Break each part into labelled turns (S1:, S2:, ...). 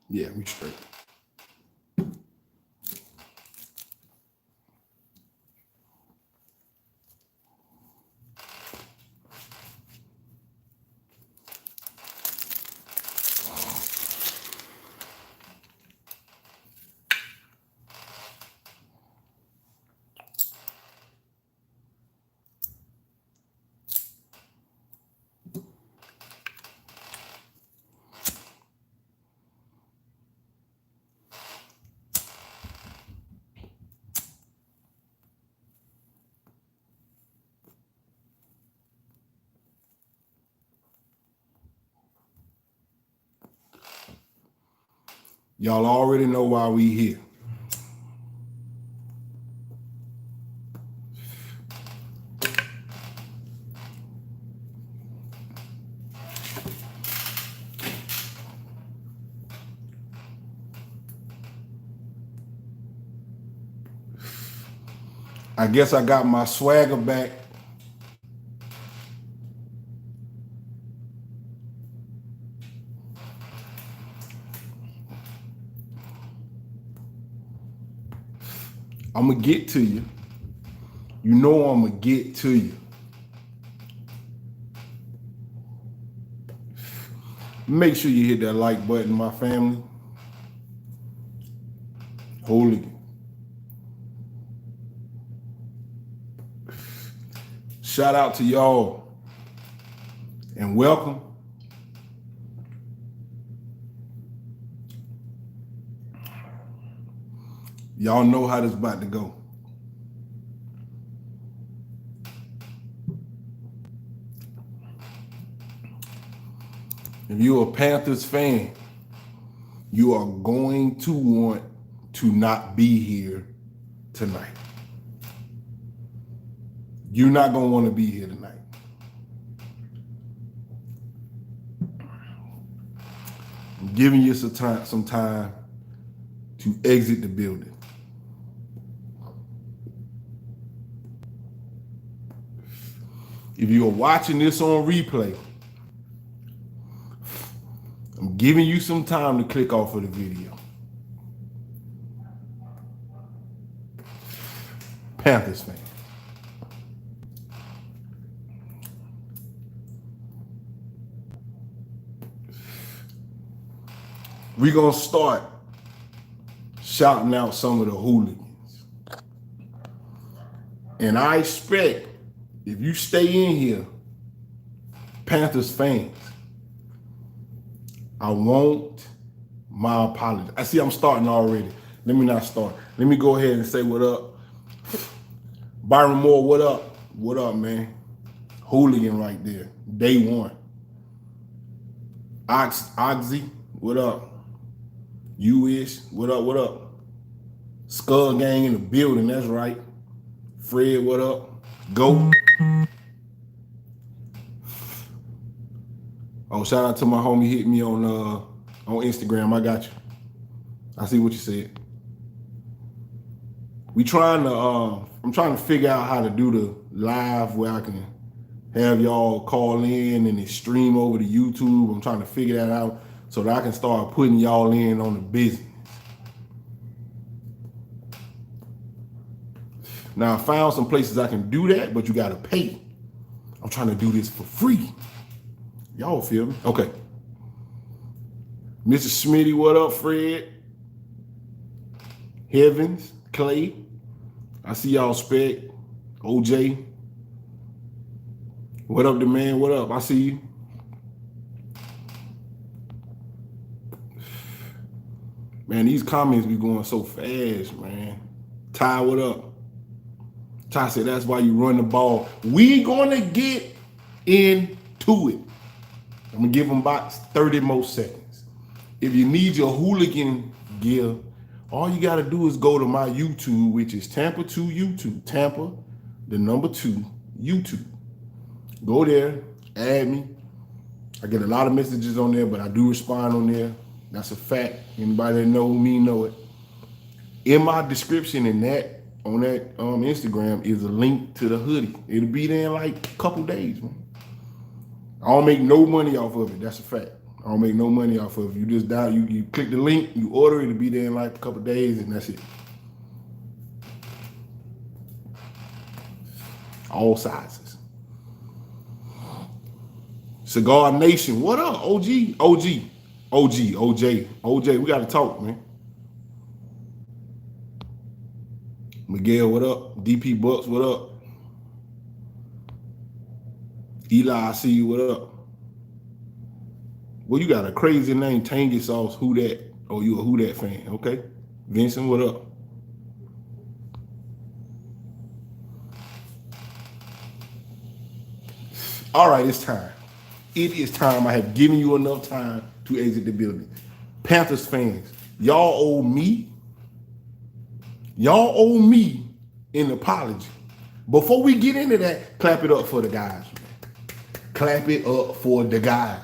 S1: Yeah, we straight. Y'all already know why we here. I guess I got my swagger back. I'm going to get to you. You know I'm going to get to you. Make sure you hit that like button, my family. Hooligan. Shout out to y'all and welcome. Y'all know how this about to go. If you're a Panthers fan, you are going to want to not be here tonight. You're not going to want to be here tonight. I'm giving you some time to exit the building. If you are watching this on replay, I'm giving you some time to click off of the video. Panthers fan. We're going to start shouting out some of the hooligans. And I expect if you stay in here, Panthers fans, I want my apology. I see I'm starting already. Let me not start. Let me go ahead and say what up. Byron Moore, what up? What up, man? Hooligan right there. Day one. Oxy, what up? You-ish, what up, what up? Skull Gang in the building, that's right. Fred, what up? Go. Oh, shout out to my homie hit me on Instagram. I got you. I see what you said. I'm trying to figure out how to do the live where I can have y'all call in and then stream over to YouTube. I'm trying to figure that out so that I can start putting y'all in on the business. Now, I found some places I can do that, but you got to pay. I'm trying to do this for free. Y'all feel me? Okay. Mr. Smitty, what up, Fred? Heavens, Clay. I see y'all, Spec. OJ. What up, the man? What up? I see you. Man, these comments be going so fast, man. Ty, what up? Ty said that's why you run the ball. We gonna get into it. I'm gonna give them about 30 more seconds. If you need your hooligan gear, all you gotta do is go to my YouTube, which is Tampa 2 YouTube. Tampa, the number 2 YouTube. Go there, add me. I get a lot of messages on there, but I do respond on there. That's a fact. Anybody that know me know it. In my description on that Instagram is a link to the hoodie. It'll be there in like a couple days, man. I don't make no money off of it. That's a fact. I don't make no money off of it. You just down, you click the link, you order it, it'll be there in like a couple days, and that's it. All sizes. Cigar Nation, what up? OJ, we gotta talk, man. Miguel, what up? DP Bucs, what up? Eli, I see you, what up? Well, you got a crazy name, Tangy Sauce. Who that? Oh, you a Who That fan, okay? Vincent, what up? All right, it's time. It is time. I have given you enough time to exit the building. Panthers fans, y'all owe me an apology. Before we get into that, clap it up for the guys, man. Clap it up for the guys.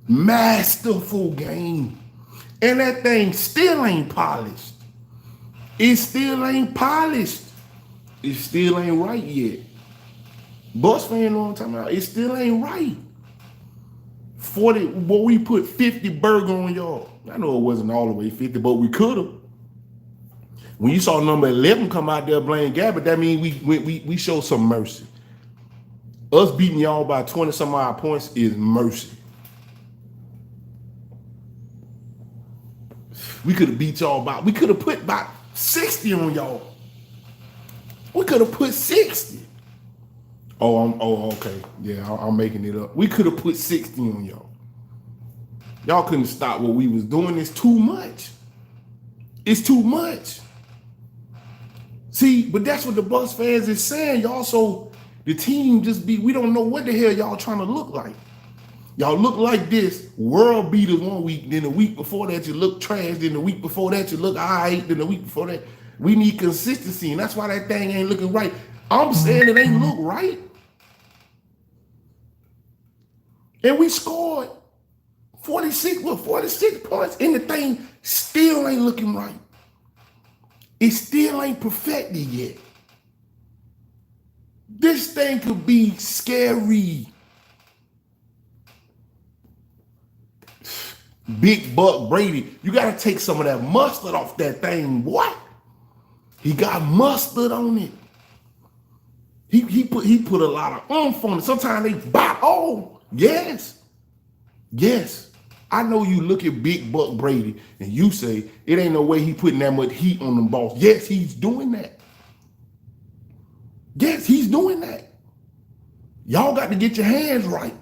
S1: Masterful game. And that thing still ain't polished. It still ain't polished. It still ain't right yet. Bucs fan know what I'm talking about. It still ain't right. 40, boy, we put 50 burger on y'all. I know it wasn't all the way 50, but we could have. When you saw number 11 come out there playing Gabbard, that means we showed some mercy. Us beating y'all by 20 some odd points is mercy. We could have beat y'all we could have put about 60 on y'all. We could have put 60. Okay. Yeah, I'm making it up. We could have put 60 on y'all. Y'all couldn't stop what we was doing. It's too much. It's too much. See, but that's what the Bucs fans is saying. Y'all, so the team we don't know what the hell y'all trying to look like. Y'all look like this, world beaters one week, then the week before that you look trash, then the week before that you look all right, then the week before that. We need consistency, and that's why that thing ain't looking right. I'm saying it ain't look right. And we scored 46 points, and the thing still ain't looking right. It still ain't perfected yet. This thing could be scary. Big Buck Brady, you got to take some of that mustard off that thing. What? He got mustard on it. He put a lot of oomph on it. Sometimes they bop. Oh, yes. I know you look at Big Buck Brady and you say it ain't no way he putting that much heat on them balls. Yes, he's doing that. Yes, he's doing that. Y'all got to get your hands right.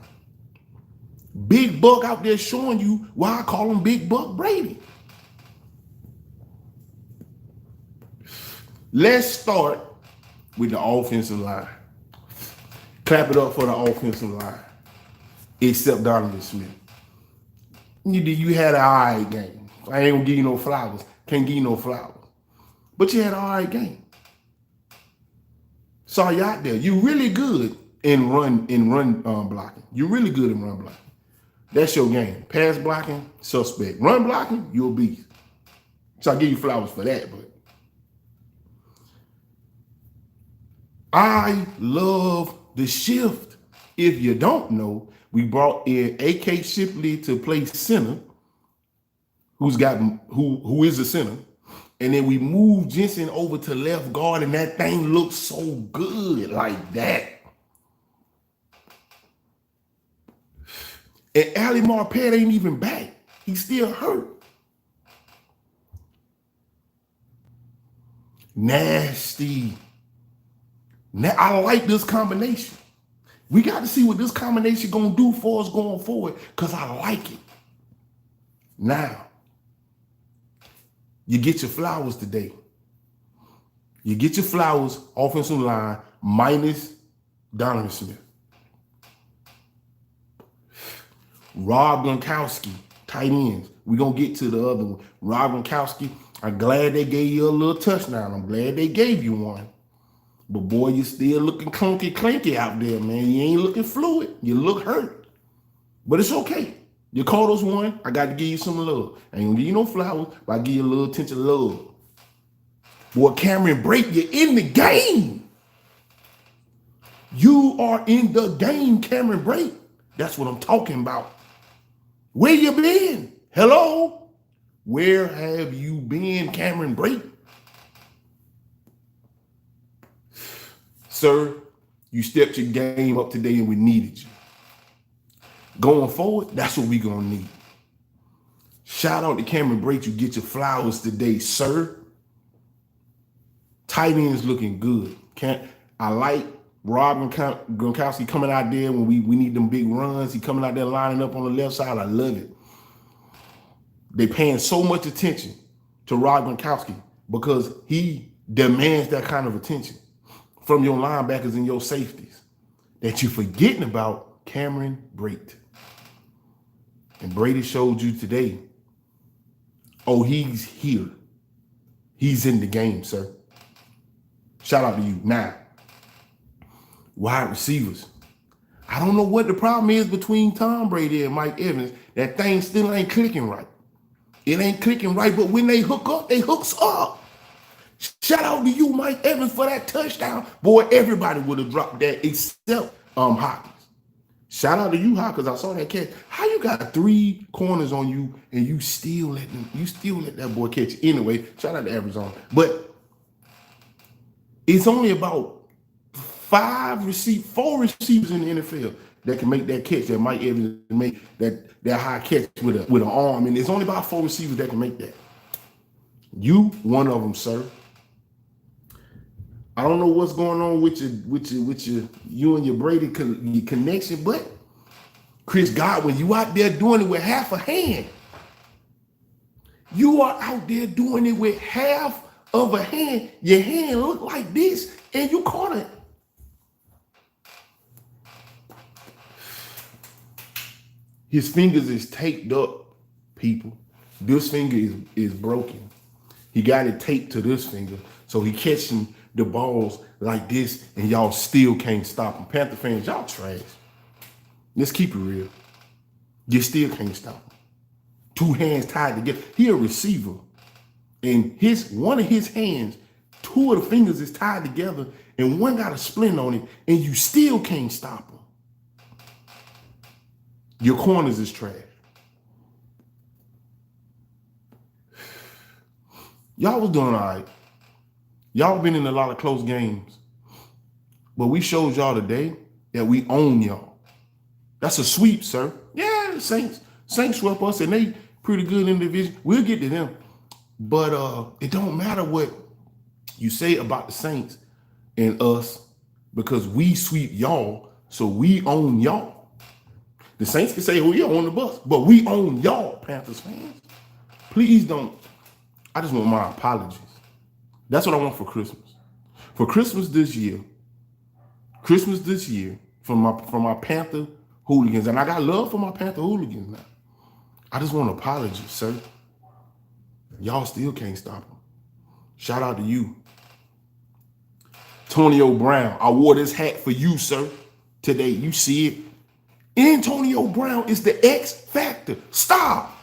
S1: Big Buck out there showing you why I call him Big Buck Brady. Let's start with the offensive line. Clap it up for the offensive line. Except Donovan Smith. You had an all right game. I ain't gonna give you no flowers. Can't give you no flowers. But you had an all right game. Saw you out there. You really good in run blocking. You're really good in run blocking. That's your game. Pass blocking, suspect. Run blocking, you're a beast. So I give you flowers for that, but I love the shift. If you don't know, we brought in AK Shipley to play center, who is a center, and then we moved Jensen over to left guard, and that thing looks so good like that. And Ali Marpet ain't even back. He's still hurt. Nasty. I like this combination. We got to see what this combination gonna do for us going forward, because I like it. Now, you get your flowers today. You get your flowers, offensive line, minus Donovan Smith. Rob Gronkowski, tight ends. We're going to get to the other one. Rob Gronkowski, I'm glad they gave you a little touchdown. I'm glad they gave you one. But boy, you still looking clanky out there, man. You ain't looking fluid. You look hurt. But it's okay. You called us one. I got to give you some love. I ain't going to give you no flowers, but I give you a little attention love. Boy, Cameron Brate, you're in the game. You are in the game, Cameron Brate. That's what I'm talking about. Where you been? Hello? Where have you been, Cameron Brate? Sir, you stepped your game up today and we needed you. Going forward, that's what we're going to need. Shout out to Cameron Brate. You get your flowers today, sir. Tight end's looking good. I like Rob Gronkowski coming out there when we need them big runs. He coming out there lining up on the left side. I love it. They paying so much attention to Rob Gronkowski because he demands that kind of attention from your linebackers and your safeties that you're forgetting about Cameron Brate. And Brady showed you today, oh, he's here. He's in the game, sir. Shout out to you. Now, wide receivers. I don't know what the problem is between Tom Brady and Mike Evans. That thing still ain't clicking right. It ain't clicking right, but when they hook up, they hooks up. Shout out to you, Mike Evans, for that touchdown. Boy, everybody would have dropped that except Hopkins. Shout out to you, Hopkins. I saw that catch. How you got 3 corners on you and you still let that boy catch it? Anyway, shout out to Arizona. But it's only about 4 receivers in the NFL that can make that catch that Mike Evans make that high catch with an arm. And there's only about 4 receivers that can make that. You, one of them, sir. I don't know what's going on with you and your Brady connection, but Chris Godwin, you out there doing it with half a hand. You are out there doing it with half of a hand. Your hand look like this, and you caught it. His fingers is taped up, people. This finger is broken. He got it taped to this finger, so he catching the balls like this, and y'all still can't stop him. Panther fans, y'all trash. Let's keep it real. You still can't stop him. 2 hands tied together. He a receiver, and one of his hands, 2 of the fingers is tied together, and one got a splint on it, and you still can't stop him. Your corners is trash. Y'all was doing all right. Y'all been in a lot of close games. But we showed y'all today that we own y'all. That's a sweep, sir. Yeah, the Saints swept us, and they pretty good in the division. We'll get to them. But it don't matter what you say about the Saints and us because we sweep y'all, so we own y'all. The Saints can say, oh, we own the Bucs, but we own y'all, Panthers fans. Please don't. I just want my apologies. That's what I want for Christmas. For Christmas this year, from my Panther hooligans, and I got love for my Panther hooligans now. I just want apologies, sir. Y'all still can't stop them. Shout out to you. Antonio Brown, I wore this hat for you, sir, today. You see it. Antonio Brown is the X factor. Stop.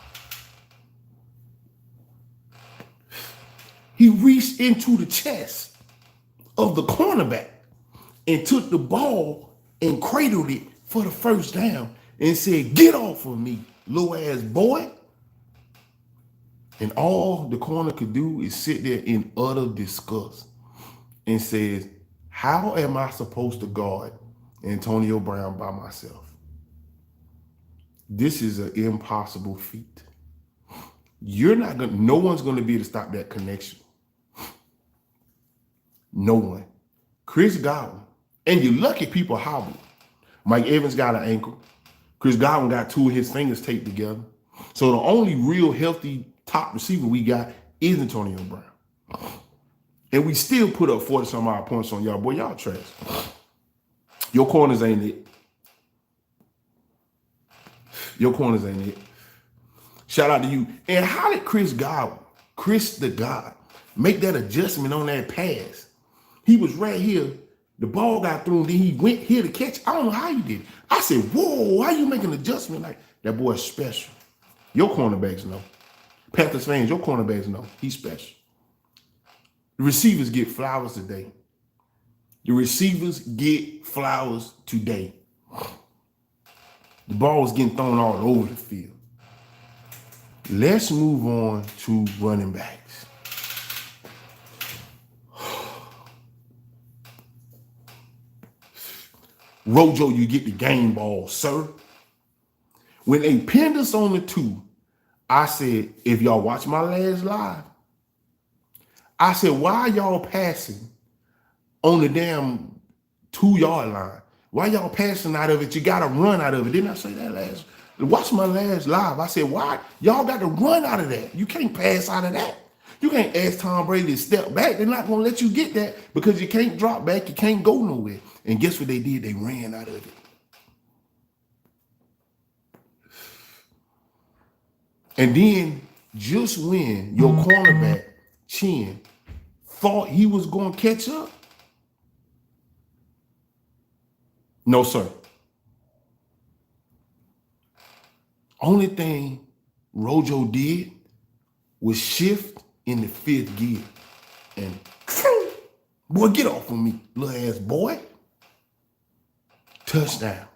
S1: He reached into the chest of the cornerback and took the ball and cradled it for the first down and said, get off of me, little ass boy. And all the corner could do is sit there in utter disgust and says, how am I supposed to guard Antonio Brown by myself? This is an impossible feat. No one's going to be able to stop that connection. No one. Chris Godwin. And you're lucky people hobbled. Mike Evans got an ankle. Chris Godwin got 2 of his fingers taped together. So the only real healthy top receiver we got is Antonio Brown. And we still put up 40-some odd points on y'all. Boy, y'all trash. Your corners ain't it. Your corners ain't it. Shout out to you. And how did Chris the God, make that adjustment on that pass? He was right here. The ball got through, then he went here to catch. I don't know how he did it. I said, whoa, how you make an adjustment like that? Boy's special. Your cornerbacks know. Panthers fans, your cornerbacks know. He's special. The receivers get flowers today. The receivers get flowers today. The ball was getting thrown all over the field. Let's move on to running backs. Rojo, you get the game ball, sir. When they pinned us on the 2, I said, if y'all watch my last live, I said, why y'all passing on the damn 2-yard line? Why y'all passing out of it? You got to run out of it. Didn't I say that last? Watch my last live. I said, why? Y'all got to run out of that. You can't pass out of that. You can't ask Tom Brady to step back. They're not going to let you get that because you can't drop back. You can't go nowhere. And guess what they did? They ran out of it. And then just when your cornerback, Chin, thought he was going to catch up, no, sir. Only thing Rojo did was shift in the 5th gear. And, boy, get off of me, little ass boy. Touchdown.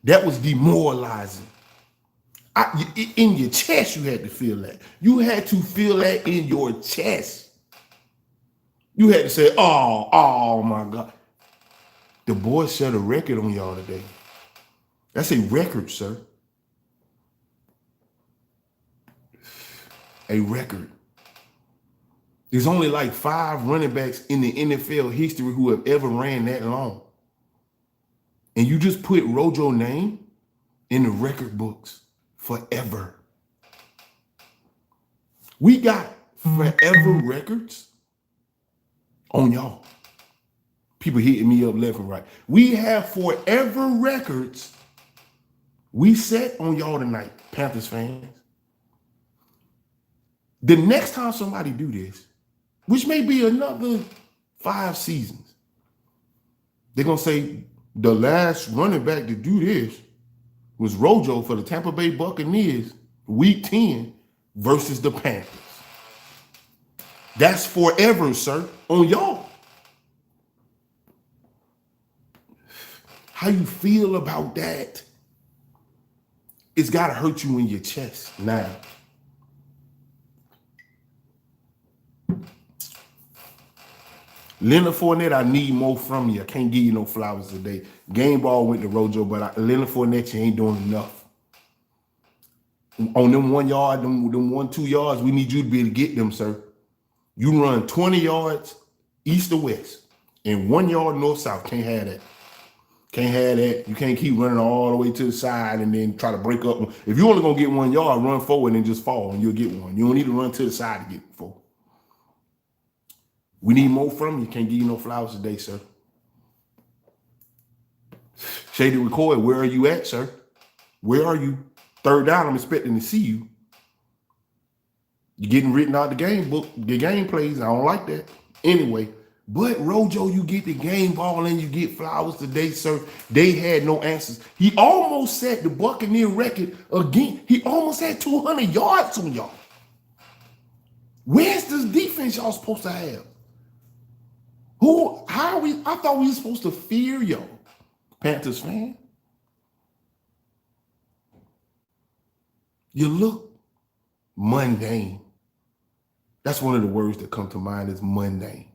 S1: That was demoralizing. In your chest, you had to feel that. You had to feel that in your chest. You had to say, oh my God. The boys set a record on y'all today. That's a record, sir. A record. There's only like 5 running backs in the NFL history who have ever ran that long. And you just put Rojo's name in the record books forever. We got forever records on y'all. People hitting me up left and right. We have forever records we set on y'all tonight, Panthers fans. The next time somebody do this, which may be another 5 seasons, they're going to say the last running back to do this was Rojo for the Tampa Bay Buccaneers, week 10 versus the Panthers. That's forever, sir, on y'all. How you feel about that? It's got to hurt you in your chest now. Leonard Fournette, I need more from you. I can't give you no flowers today. Game ball went to Rojo, but Leonard Fournette, you ain't doing enough. On them 1 yard, them 1, 2 yards, we need you to be able to get them, sir. You run 20 yards east or west and 1 yard north-south. Can't have that. Can't have that. You can't keep running all the way to the side and then try to break up. If you're only going to get 1 yard, run forward and just fall and you'll get one. You don't need to run to the side to get 4. We need more from you. Can't give you no flowers today, sir. Shady Record, where are you at, sir? Where are you? 3rd down, I'm expecting to see you. You're getting written out the game book, the game plays. I don't like that. Anyway, but Rojo, you get the game ball and you get flowers today, sir. They had no answers. He almost set the Buccaneer record again. He almost had 200 yards on y'all. Where's this defense y'all supposed to have? How are we? I thought we were supposed to fear y'all, Panthers fan. You look mundane. That's one of the words that come to mind is mundane.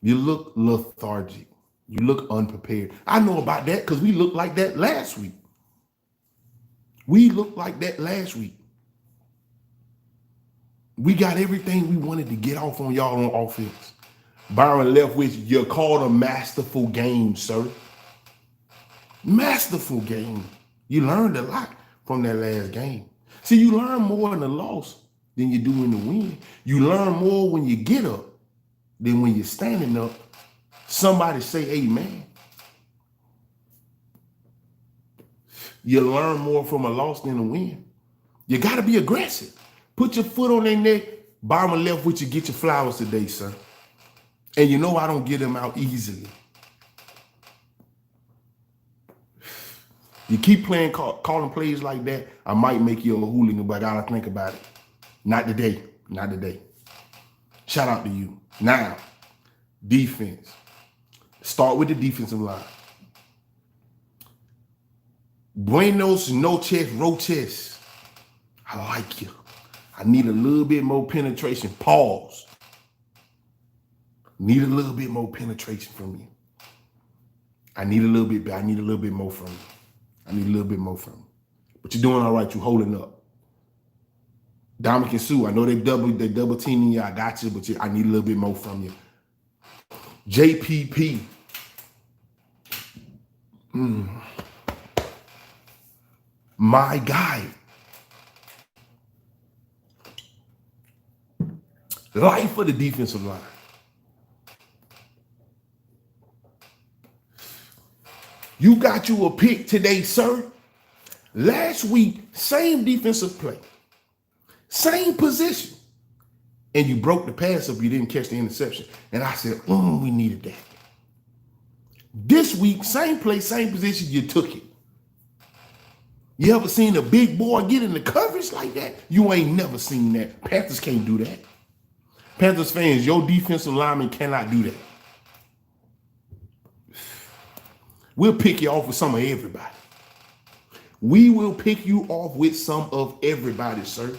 S1: You look lethargic. You look unprepared. I know about that because we looked like that last week. We looked like that last week. We got everything we wanted to get off on y'all on offense. Byron Leftwich, you called a masterful game, sir. Masterful game. You learned a lot from that last game. See, you learn more in the loss than you do in the win. You learn more when you get up than when you're standing up. Somebody say amen. You learn more from a loss than a win. You got to be aggressive. Put your foot on their neck. Byron Leftwich, you get your flowers today, sir. And you know I don't get them out easily. You keep playing, calling plays like that, I might make you a hooligan, but I gotta think about it. Not today. Not today. Shout out to you. Now, defense. Start with the defensive line. Buenos noches, Roches. I like you. I need a little bit more penetration. Pause. Need a little bit more penetration from you. I need a little bit more from you. I need a little bit more from you. But you're doing all right. You're holding up. Dominic and Sue, I know they double teaming you. I got you, but I need a little bit more from you. JPP. My guy. Life for the defensive line. You got you a pick today, sir. Last week, same defensive play, same position, and you broke the pass up. You didn't catch the interception. And I said, we needed that. This week, same play, same position, you took it. You ever seen a big boy get in the coverage like that? You ain't never seen that. Panthers can't do that. Panthers fans, your defensive lineman cannot do that. We'll pick you off with some of everybody. We will pick you off with some of everybody, sir.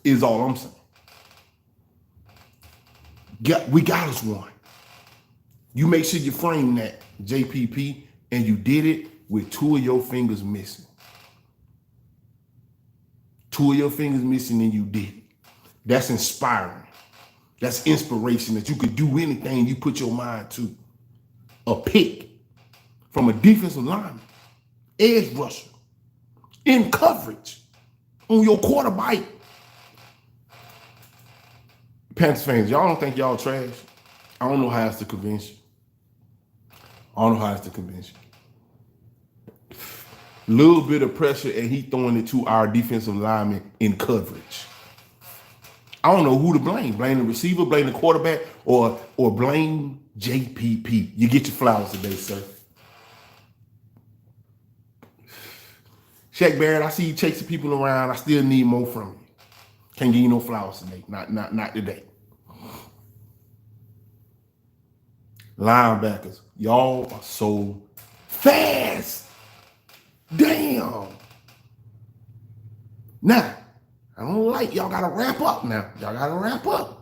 S1: Is all I'm saying. We got us one. You make sure you frame that, JPP, and you did it with two of your fingers missing. Two of your fingers missing and you did it. That's inspiring. That's inspiration that you could do anything you put your mind to. A pick from a defensive lineman, edge rusher, in coverage, on your quarterback. Panthers fans, y'all don't think y'all trash? I don't know how else to convince you. Little bit of pressure and he throwing it to our defensive lineman in coverage. I don't know who to blame. Blame the receiver, blame the quarterback, or blame JPP. You get your flowers today, sir. Shaq Barrett, I see you chasing people around. I still need more from you. Can't give you no flowers today. Not today. Linebackers, y'all are so fast. Damn. Now, I don't like y'all gotta wrap up now. Y'all gotta wrap up.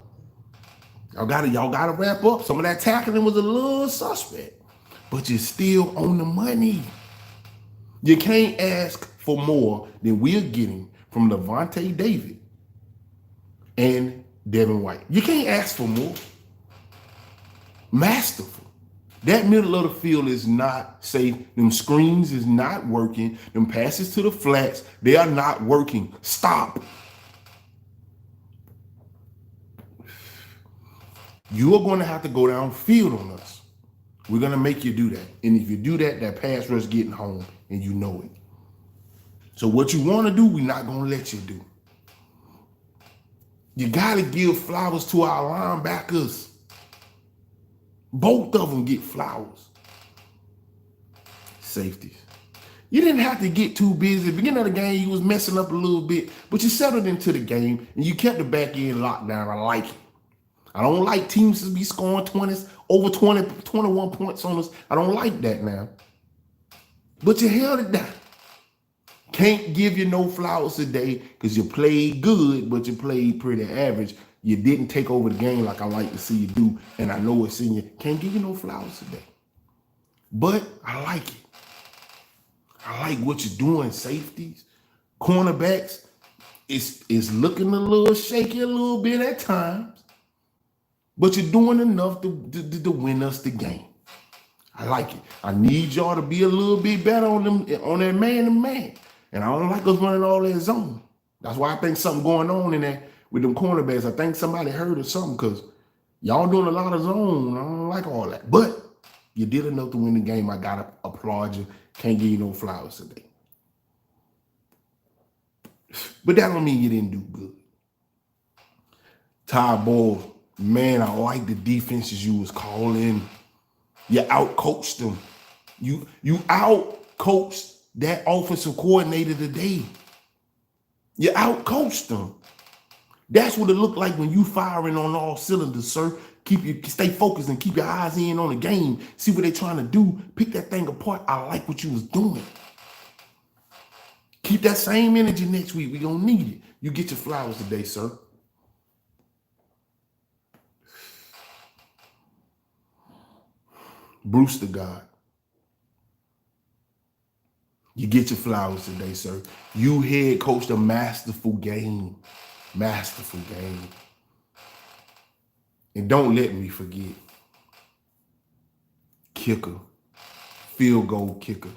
S1: Y'all gotta wrap up. Some of that tackling was a little suspect, but you're still on the money. You can't ask for more than we're getting from Levante David and Devin White. You can't ask for more. Masterful. That middle of the field is not safe. Them screens is not working. Them passes to the flats, they are not working. Stop. You are going to have to go downfield on us. We're going to make you do that. And if you do that, that pass rush getting home, and you know it. So what you want to do, we're not going to let you do. You got to give flowers to our linebackers. Both of them get flowers. Safeties. You didn't have to get too busy. At the beginning of the game, you was messing up a little bit, but you settled into the game, and you kept the back end locked down. I like it. I don't like teams to be scoring 20s, over 20, 21 points on us. I don't like that now. But you held it down. Can't give you no flowers today because you played good, but you played pretty average. You didn't take over the game like I like to see you do, and I know it's in you. Can't give you no flowers today. But I like it. I like what you're doing, safeties. Cornerbacks, it's looking a little shaky a little bit at times. But you're doing enough to win us the game. I like it. I need y'all to be a little bit better on that man-to-man. And I don't like us running all that zone. That's why I think something going on in there with them cornerbacks. I think somebody heard or something because y'all doing a lot of zone. I don't like all that. But you did enough to win the game. I got to applaud you. Can't give you no flowers today. But that don't mean you didn't do good. Ty Boyle. Man, I like the defenses you was calling. You out-coached them. You out-coached that offensive coordinator today. You out-coached them. That's what it looked like when you firing on all cylinders, sir. Stay focused and keep your eyes in on the game. See what they're trying to do. Pick that thing apart. I like what you was doing. Keep that same energy next week. We're going to need it. You get your flowers today, sir. Brewster God. You get your flowers today, sir. You head coached a masterful game. Masterful game. And don't let me forget. Kicker. Field goal kicker.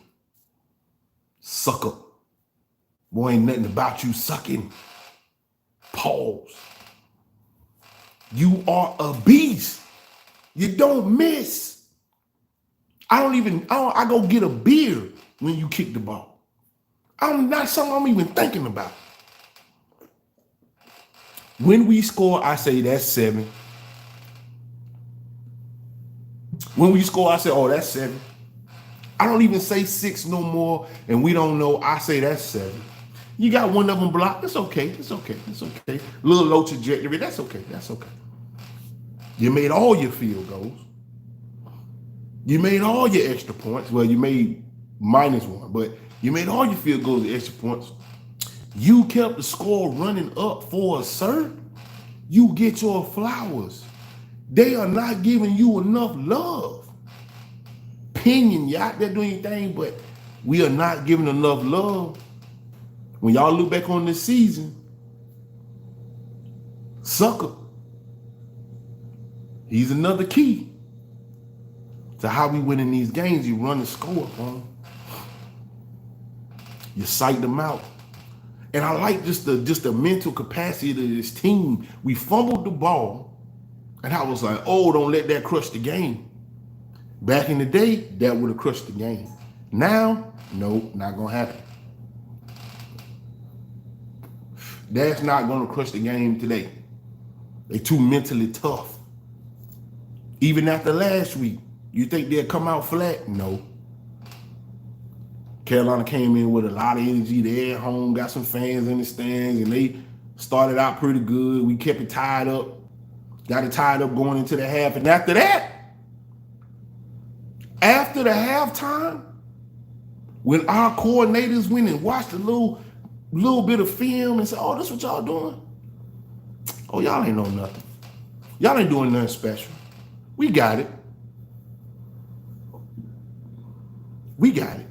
S1: Sucker. Boy, ain't nothing about you sucking. Pause. You are a beast. You don't miss. I go get a beer when you kick the ball. I'm not something I'm even thinking about. When we score, I say that's 7. When we score, I say, oh, that's 7. I don't even say 6 no more, and we don't know. I say that's 7. You got one of them blocked. It's okay. It's okay. It's okay. Little low trajectory. That's okay. That's okay. You made all your field goals. You made all your extra points. Well, you made -1, but you made all your field goals and extra points. You kept the score running up for us, sir. You get your flowers. They are not giving you enough love. Pinion, you out there doing your thing, but we are not giving enough love. When y'all look back on this season, sucker, he's another key to how we win in these games. You run the score up on them. You psych them out. And I like just the mental capacity of this team. We fumbled the ball, and I was like, oh, don't let that crush the game. Back in the day, that would have crushed the game. Now, no, not going to happen. That's not going to crush the game today. They too mentally tough. Even after last week, you think they'll come out flat? No. Carolina came in with a lot of energy. They're at home, got some fans in the stands, and they started out pretty good. We kept it tied up. Got it tied up going into the half. And after that, after the halftime, when our coordinators went and watched a little bit of film and said, oh, this what y'all doing? Oh, y'all ain't know nothing. Y'all ain't doing nothing special. We got it. We got it.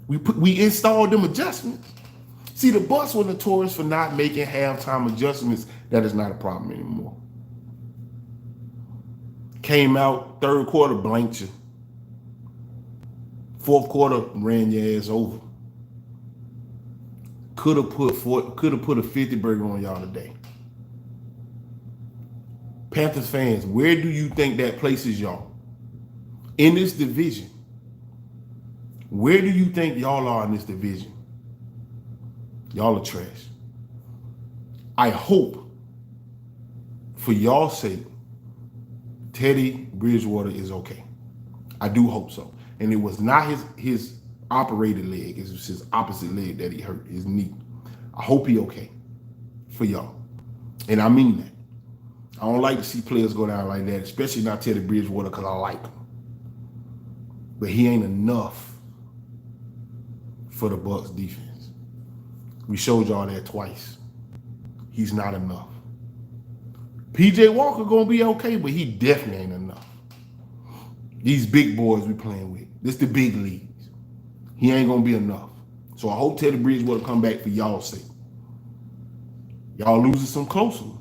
S1: We installed them adjustments. See, the Bucs were notorious for not making halftime adjustments. That is not a problem anymore. Came out, third quarter, blanked you. Fourth quarter, ran your ass over. Could have put a 50 burger on y'all today. Panthers fans, where do you think that places y'all in this division? Where do you think y'all are in this division? Y'all are trash. I hope, for y'all's sake, Teddy Bridgewater is okay. I do hope so. And it was not his operated leg. It was his opposite leg that he hurt, his knee. I hope he okay for y'all. And I mean that. I don't like to see players go down like that, especially not Teddy Bridgewater, because I like him. But he ain't enough for the Bucs defense. We showed y'all that twice. He's not enough. PJ Walker gonna be okay, but he definitely ain't enough. These big boys we playing with, this the big leagues. He ain't gonna be enough. So I hope Teddy Bridgewater come back for y'all's sake. Y'all losing some close ones.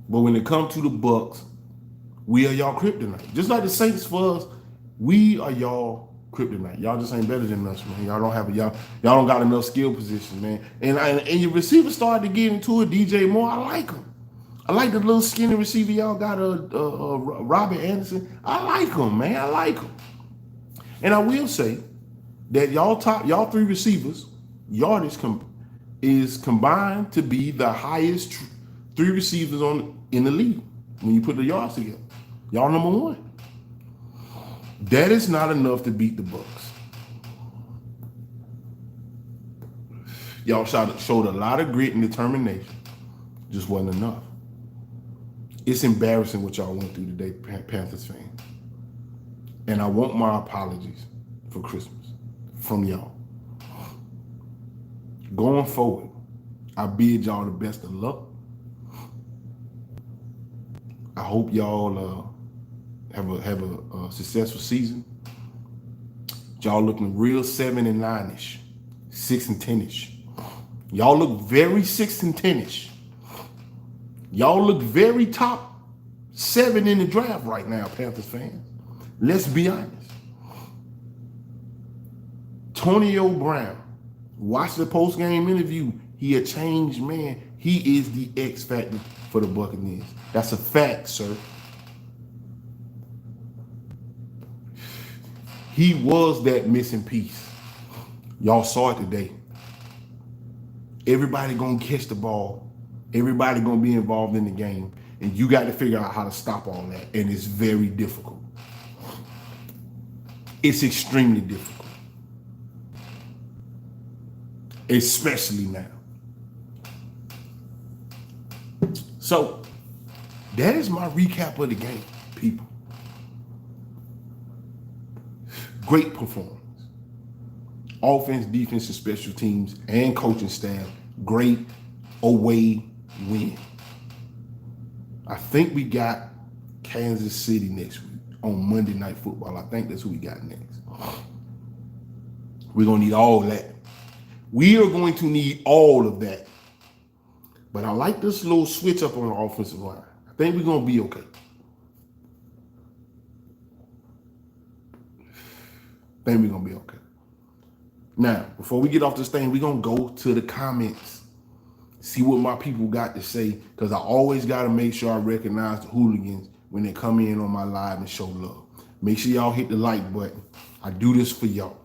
S1: But when it comes to the Bucs, we are y'all kryptonite. Just like the Saints for us, we are y'all kryptonite. Y'all just ain't better than us, man. Y'all don't got enough skill position, man. And your receivers started to get into it. DJ Moore, I like him. I like the little skinny receiver y'all got, Robert Anderson. I like him, man. I like him. And I will say that y'all 3 receivers, yardage is combined to be the highest 3 receivers in the league when you put the yards together. Y'all number 1. That is not enough to beat the Bucs. Y'all showed a lot of grit and determination. Just wasn't enough. It's embarrassing what y'all went through today, Panthers fans. And I want my apologies for Christmas from y'all. Going forward, I bid y'all the best of luck. I hope y'all have a successful season. Y'all looking real 7 and 9-ish, 6 and 10-ish. Y'all look very 6 and 10-ish. Y'all look very top 7 in the draft right now, Panthers fans. Let's be honest. Antonio Brown, watch the post-game interview. He a changed man. He is the X factor for the Buccaneers. That's a fact, sir. He was that missing piece. Y'all saw it today. Everybody gonna catch the ball. Everybody gonna be involved in the game. And you got to figure out how to stop all that. And it's very difficult. It's extremely difficult. Especially now. So, that is my recap of the game, people. Great performance. Offense, defense, and special teams, and coaching staff. Great away win. I think we got Kansas City next week on Monday Night Football. I think that's who we got next. We're going to need all that. We are going to need all of that. But I like this little switch up on the offensive line. I think we're going to be okay. I think we're going to be okay. Now, before we get off this thing, we're going to go to the comments. See what my people got to say, because I always got to make sure I recognize the hooligans when they come in on my live and show love. Make sure y'all hit the like button. I do this for y'all.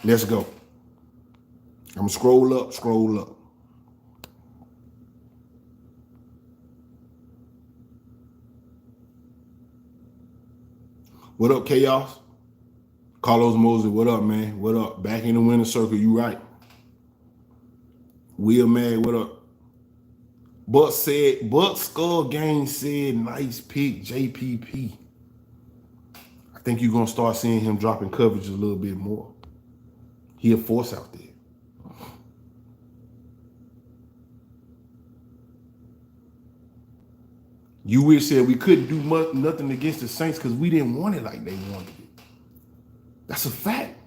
S1: Let's go. I'm going to scroll up, scroll up. What up, Chaos? Carlos Moses, what up, man? What up? Back in the winner circle, you right. Will Mag, what up? Bucs Skull Gang said, nice pick, JPP. I think you're going to start seeing him dropping coverage a little bit more. He a force out there. You wish said we couldn't do nothing against the Saints because we didn't want it like they wanted it. That's a fact.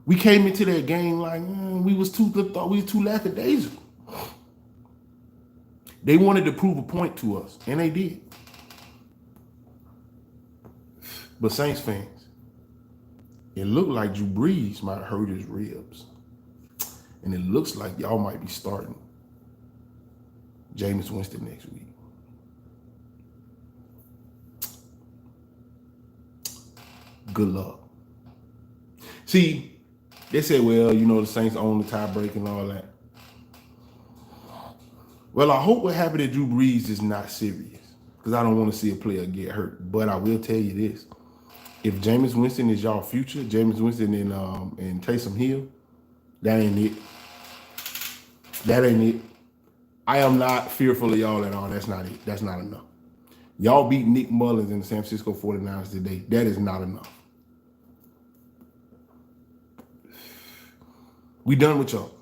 S1: We came into that game like we was too lackadaisical. They wanted to prove a point to us, and they did. But Saints fans, it looked like Drew Brees might hurt his ribs. And it looks like y'all might be starting Jameis Winston next week. Good luck. See, they said, well, you know, the Saints own the tiebreak and all that. Well, I hope what happened to Drew Brees is not serious, because I don't want to see a player get hurt. But I will tell you this. If Jameis Winston is y'all future, Jameis Winston and Taysom Hill, that ain't it. That ain't it. I am not fearful of y'all at all. That's not it. That's not enough. Y'all beat Nick Mullins and the San Francisco 49ers today. That is not enough. We done with y'all.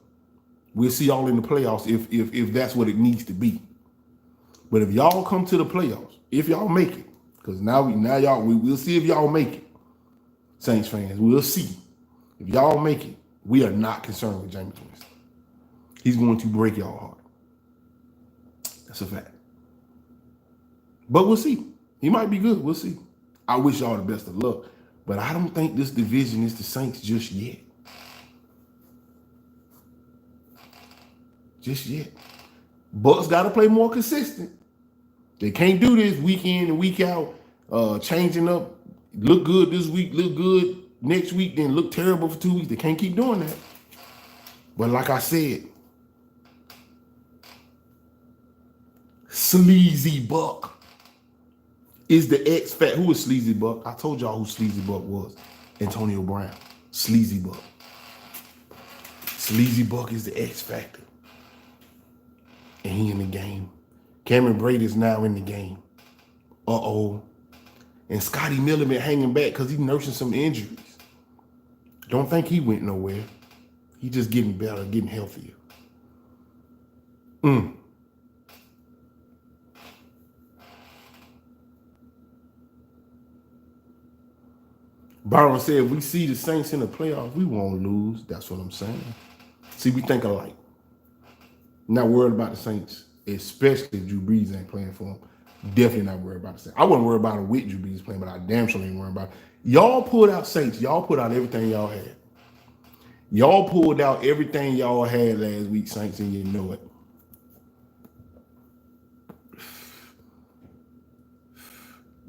S1: We'll see y'all in the playoffs if that's what it needs to be. But if y'all come to the playoffs, if y'all make it, because now y'all we'll see if y'all make it. Saints fans, we'll see. If y'all make it, we are not concerned with Jameis Winston. He's going to break y'all heart. That's a fact. But we'll see. He might be good. We'll see. I wish y'all the best of luck. But I don't think this division is the Saints just yet. Just yet. Bucs got to play more consistent. They can't do this week in and week out, changing up, look good this week, look good next week, then look terrible for 2 weeks. They can't keep doing that. But like I said, Sleazy Buck is the X Factor. Who is Sleazy Buck? I told y'all who Sleazy Buck was. Antonio Brown. Sleazy Buck. Sleazy Buck is the X Factor. And he in the game. Cameron Brate is now in the game. Uh-oh. And Scotty Miller been hanging back because he's nursing some injuries. Don't think he went nowhere. He just getting better, getting healthier. Mm. Byron said, if we see the Saints in the playoffs, we won't lose. That's what I'm saying. See, we think alike. Not worried about the Saints, especially if Drew Brees ain't playing for them. Definitely not worried about the Saints. I wasn't worried about it with Drew Brees playing, but I damn sure ain't worried about it. Y'all pulled out Saints. Y'all put out everything y'all had. Y'all pulled out everything y'all had last week, Saints, and you know it.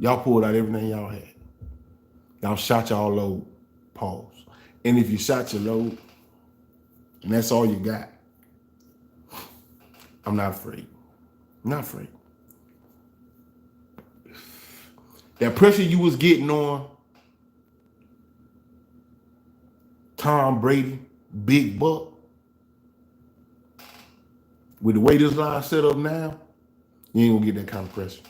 S1: Y'all pulled out everything y'all had. Y'all shot y'all load. Pause. And if you shot your load, and that's all you got, I'm not afraid. I'm not afraid. That pressure you was getting on Tom Brady, Big Buck, with the way this line set up now, you ain't gonna get that kind of pressure.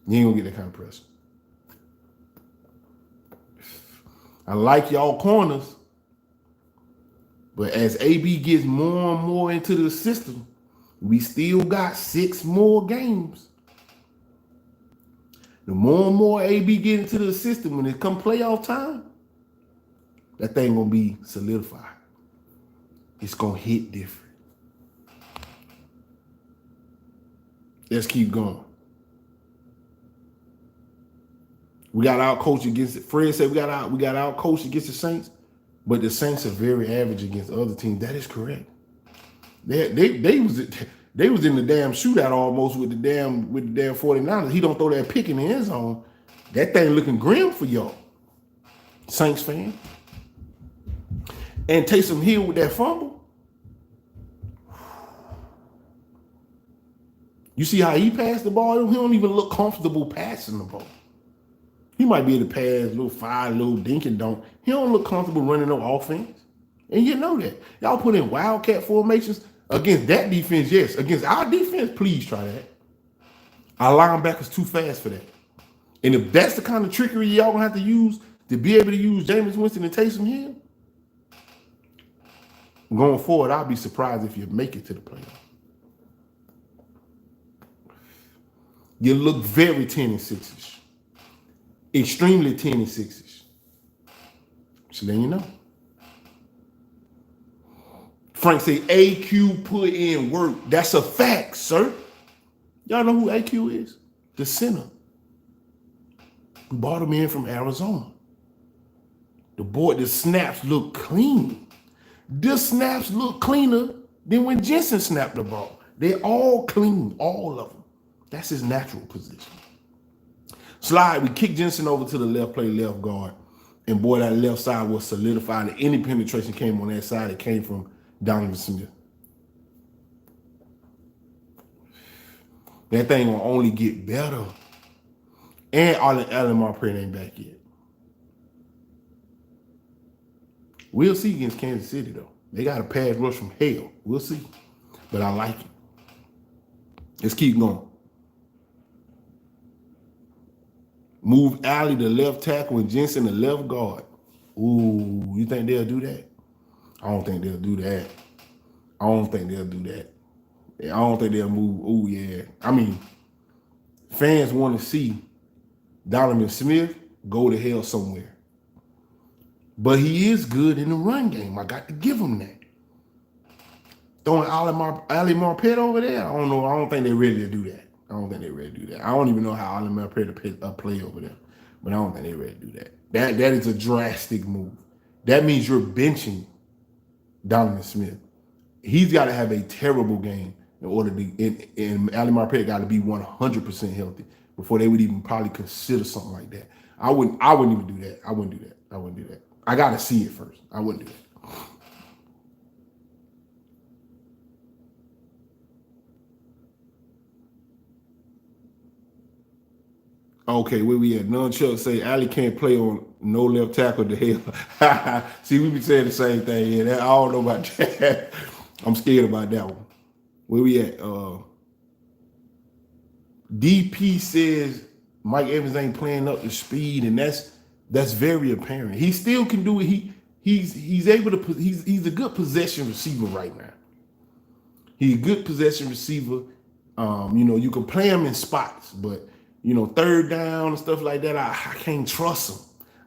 S1: You ain't gonna get that kind of pressure. I like y'all corners, but as AB gets more and more into the system, we still got 6 more games. The more and more AB get into the system, when it come playoff time, that thing gonna be solidified. It's gonna hit different. Let's keep going. We got out coached against it. Fred said we got out coached against the Saints, but the Saints are very average against other teams. That is correct. They was in the damn shootout almost with the damn 49ers. He don't throw that pick in the end zone. That thing looking grim for y'all, Saints fan. And Taysom Hill with that fumble. You see how he passed the ball? He don't even look comfortable passing the ball. He might be able to pass little 5, little dink and dunk. He don't look comfortable running no offense. And you know that. Y'all put in wildcat formations against that defense, yes. Against our defense, please try that. Our linebackers too fast for that. And if that's the kind of trickery y'all gonna have to use to be able to use Jameis Winston and Taysom Hill, going forward, I'll be surprised if you make it to the playoffs. You look very 10-6ish. Extremely 10-6ish. So then you know. Frank say AQ put in work. That's a fact, sir. Y'all know who AQ is? The center. We bought him in from Arizona. The snaps look clean. The snaps look cleaner than when Jensen snapped the ball. They're all clean, all of them. That's his natural position. Slide, we kicked Jensen over to the left, play left guard. And boy, that left side was solidified. And any penetration came on that side, it came from Donovan Smith. That thing will only get better. And Allen Marpet ain't back yet. We'll see against Kansas City, though. They got a pass rush from hell. We'll see. But I like it. Let's keep going. Move Alley to left tackle and Jensen to left guard. Ooh, you think they'll do that? I don't think they'll do that. I don't think they'll do that. I don't think they'll move. Ooh, yeah. I mean, fans want to see Donovan Smith go to hell somewhere. But he is good in the run game. I got to give him that. Throwing Ali Marpet over there, I don't know. I don't think they're ready to do that. I don't even know how Ali Marpet play over there. But I don't think they're ready to do that. That is a drastic move. That means you're benching Donovan Smith. He's got to have a terrible game in order to, and Ali Marpet got to be 100% healthy before they would even probably consider something like that. I wouldn't even do that. I wouldn't do that. I got to see it first. I wouldn't do that. Okay, where we at? Nunchuck say Ali can't play on no left tackle to hell. See, we be saying the same thing. Yeah, I don't know about that. I'm scared about that one. Where we at? DP says Mike Evans ain't playing up to speed, and that's very apparent. He still can do it. he's able to he's a good possession receiver right now. He's a good possession receiver. You can play him in spots, but third down and stuff like that, I can't trust him.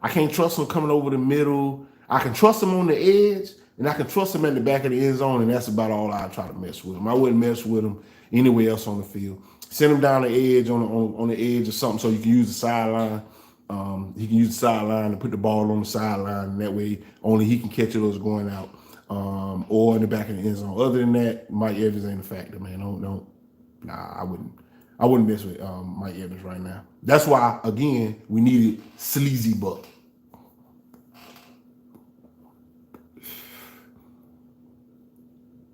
S1: I can't trust him coming over the middle. I can trust him on the edge, and I can trust him at the back of the end zone, and that's about all I try to mess with him. I wouldn't mess with him anywhere else on the field. Send him down the edge on the edge or something so you can use the sideline. He can use the sideline and put the ball on the sideline, and that way only he can catch it or it's going out, or in the back of the end zone. Other than that, Mike Evans ain't a factor, man. Nah, I wouldn't mess with Mike Evans right now. That's why, again, we needed Sleazy Buck.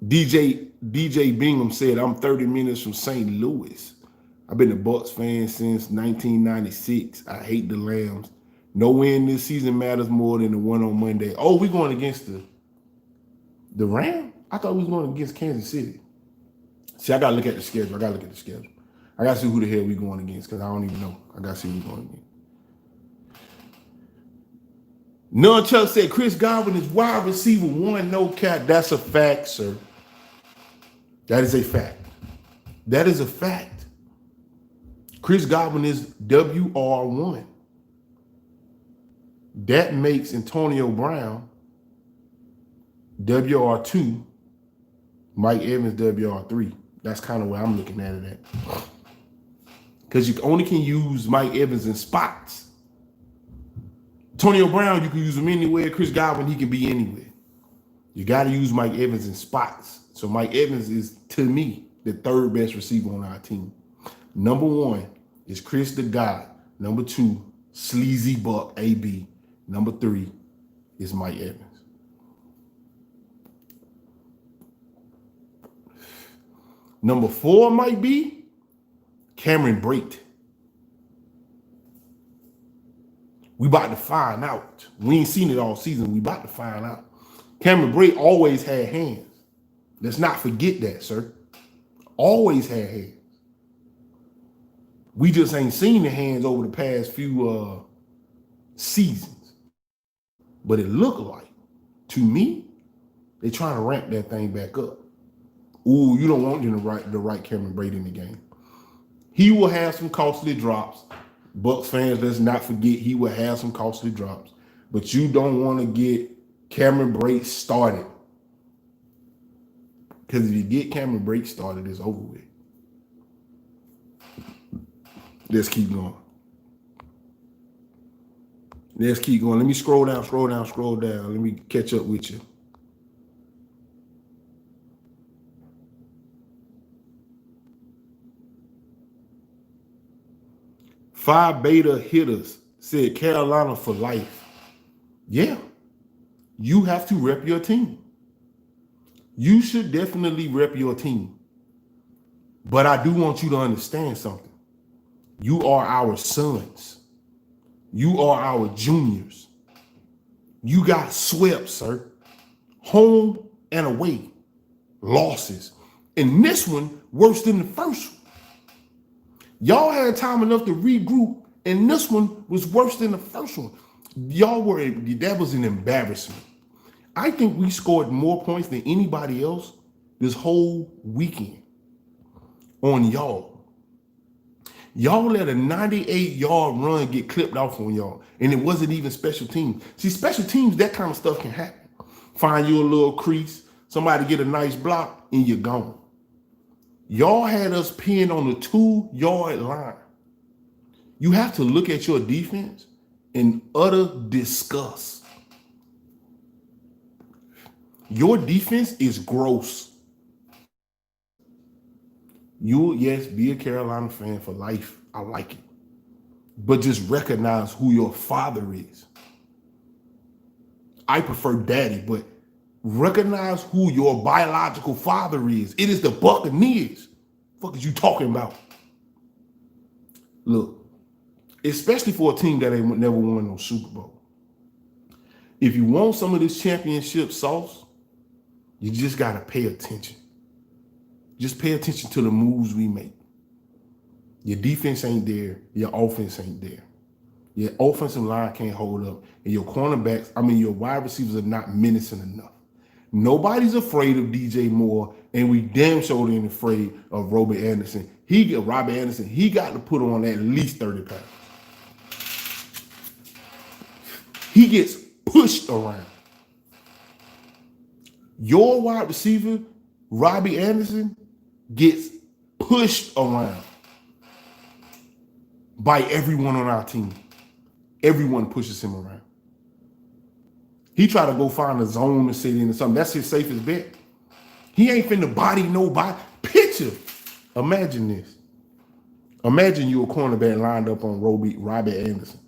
S1: DJ Bingham said, I'm 30 minutes from St. Louis. I've been a Bucs fan since 1996. I hate the Lambs. No win this season matters more than the one on Monday. Oh, we're going against the Ram? I thought we was going against Kansas City. See, I got to look at the schedule. I got to see who the hell we going against because I don't even know. I got to see who we going against. Nunchuck said Chris Godwin is wide receiver one, no cap. That's a fact, sir. That is a fact. That is a fact. Chris Godwin is WR1. That makes Antonio Brown WR2, Mike Evans WR3. That's kind of where I'm looking at it at. Because you only can use Mike Evans in spots. Antonio Brown, you can use him anywhere. Chris Godwin, he can be anywhere. You got to use Mike Evans in spots. So Mike Evans is, to me, the third best receiver on our team. Number one is Chris the God. Number two, Sleazy Buck, AB. Number three is Mike Evans. Number four might be Cameron Brate. We about to find out. We ain't seen it all season. We about to find out. Cameron Brate always had hands. Let's not forget that, sir. Always had hands. We just ain't seen the hands over the past few seasons. But it looked like, to me, they're trying to ramp that thing back up. Ooh, you don't want them to right Cameron Brate in the game. He will have some costly drops. Bucs fans, let's not forget he will have some costly drops. But you don't want to get Cameron Brate started. Because if you get Cameron Brate started, it's over with. Let's keep going. Let's keep going. Let me scroll down. Let me catch up with you. Phi Beta Hitters said Carolina for life. Yeah. You have to rep your team. You should definitely rep your team. But I do want you to understand something. You are our sons. You are our juniors. You got swept, sir. Home and away. Losses. And this one worse than the first one. Y'all had time enough to regroup, and this one was worse than the first one. That was an embarrassment. I think we scored more points than anybody else this whole weekend on y'all. Y'all let a 98-yard run get clipped off on y'all, and it wasn't even special teams. See, special teams, that kind of stuff can happen. Find you a little crease, somebody get a nice block, and you're gone. Y'all had us pinned on the 2-yard line. You have to look at your defense in utter disgust. Your defense is gross. You'll, yes, be a Carolina fan for life. I like it. But just recognize who your father is. I prefer daddy, but recognize who your biological father is. It is the Buccaneers. What the fuck is you talking about? Look, especially for a team that ain't never won no Super Bowl. If you want some of this championship sauce, you just got to pay attention. Just pay attention to the moves we make. Your defense ain't there. Your offense ain't there. Your offensive line can't hold up, and your cornerbacks, your wide receivers are not menacing enough. Nobody's afraid of DJ Moore, and we damn sure ain't afraid of Robbie Anderson. He got to put on at least 30 pounds. He gets pushed around. Your wide receiver, Robbie Anderson, gets pushed around by everyone on our team. Everyone pushes him around. He try to go find a zone to sit in or something. That's his safest bet. He ain't finna body nobody. Picture. Imagine this. Imagine you a cornerback lined up on Robbie Anderson.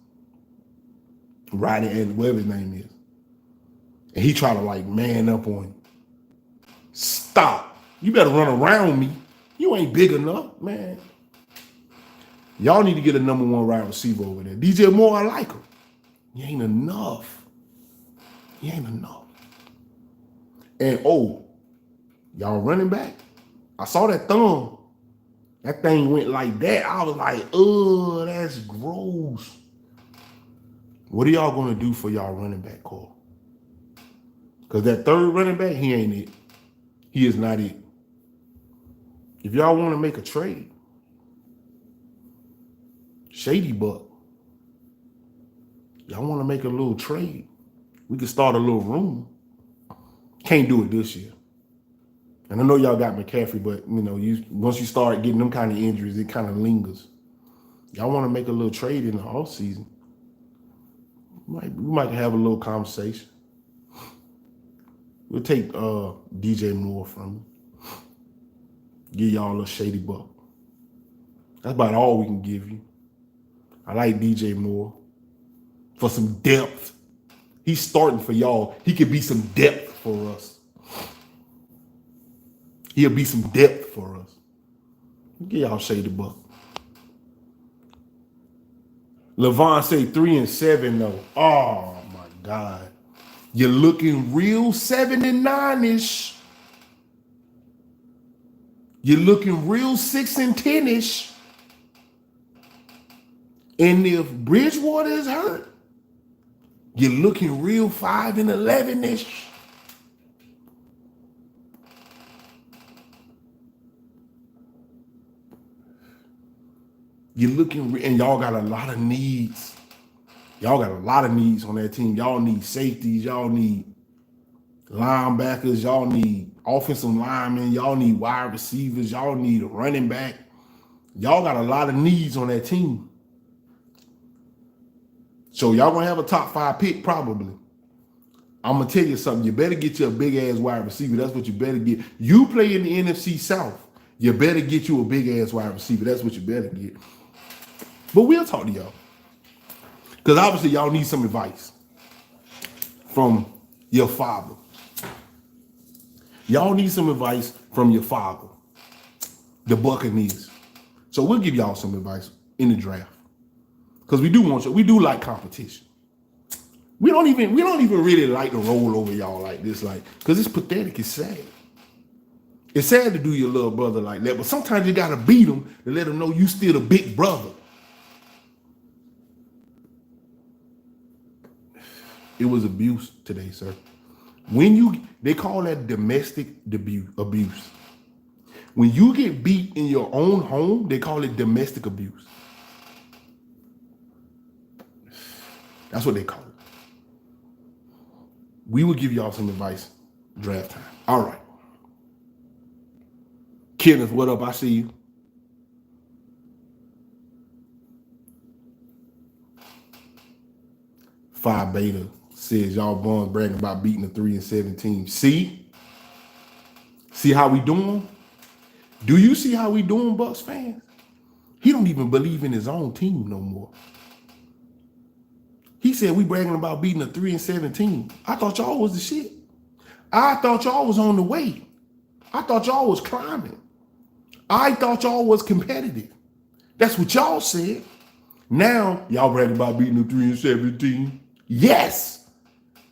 S1: Roddy Anderson, whatever his name is. And he try to like man up on you. Stop. You better run around me. You ain't big enough, man. Y'all need to get a number one wide receiver over there. DJ Moore, I like him. He ain't enough. He ain't enough. And y'all running back. I saw that thumb. That thing went like that. I was like, that's gross. What are y'all going to do for y'all running back core? Because that third running back, he ain't it. He is not it. If y'all want to make a trade, Shady Buck, y'all want to make a little trade, we can start a little room. Can't do it this year. And I know y'all got McCaffrey, but once you start getting them kind of injuries, it kind of lingers. Y'all want to make a little trade in the offseason. We might have a little conversation. We'll take DJ Moore from you. Give y'all a little Shady Buck. That's about all we can give you. I like DJ Moore for some depth. He's starting for y'all. He could be some depth for us. He'll be some depth for us. Give y'all Shady Buck. Levon say 3-7 though. Oh my God. You're looking real 7-9-ish. You're looking real 6-10-ish. And if Bridgewater is hurt, you're looking real 5-11-ish. You're looking, and y'all got a lot of needs. Y'all got a lot of needs on that team. Y'all need safeties. Y'all need linebackers. Y'all need offensive linemen. Y'all need wide receivers. Y'all need a running back. Y'all got a lot of needs on that team. So y'all gonna have a top 5 pick probably. I'm gonna tell you something. You better get you a big ass wide receiver. That's what you better get. You play in the NFC South. You better get you a big ass wide receiver. That's what you better get. But we'll talk to y'all. Because obviously y'all need some advice from your father. Y'all need some advice from your father, the Buccaneers. So we'll give y'all some advice in the draft. Because we do like competition. We don't even really like to roll over y'all like this, because it's pathetic, it's sad. It's sad to do your little brother like that, but sometimes you gotta beat him to let him know you still a big brother. It was abuse today, sir. They call that domestic abuse. When you get beat in your own home, they call it domestic abuse. That's what they call it. We will give y'all some advice draft time. All right. Kenneth, what up? I see you. Phi Beta says y'all boys bragging about beating a 3-7 team. See how we doing? Do you see how we doing, Bucs fans? He don't even believe in his own team no more. He said we bragging about beating a 3-7 team. I thought y'all was the shit. I thought y'all was on the way. I thought y'all was climbing. I thought y'all was competitive. That's what y'all said. Now y'all bragging about beating a 3-7 team. Yes.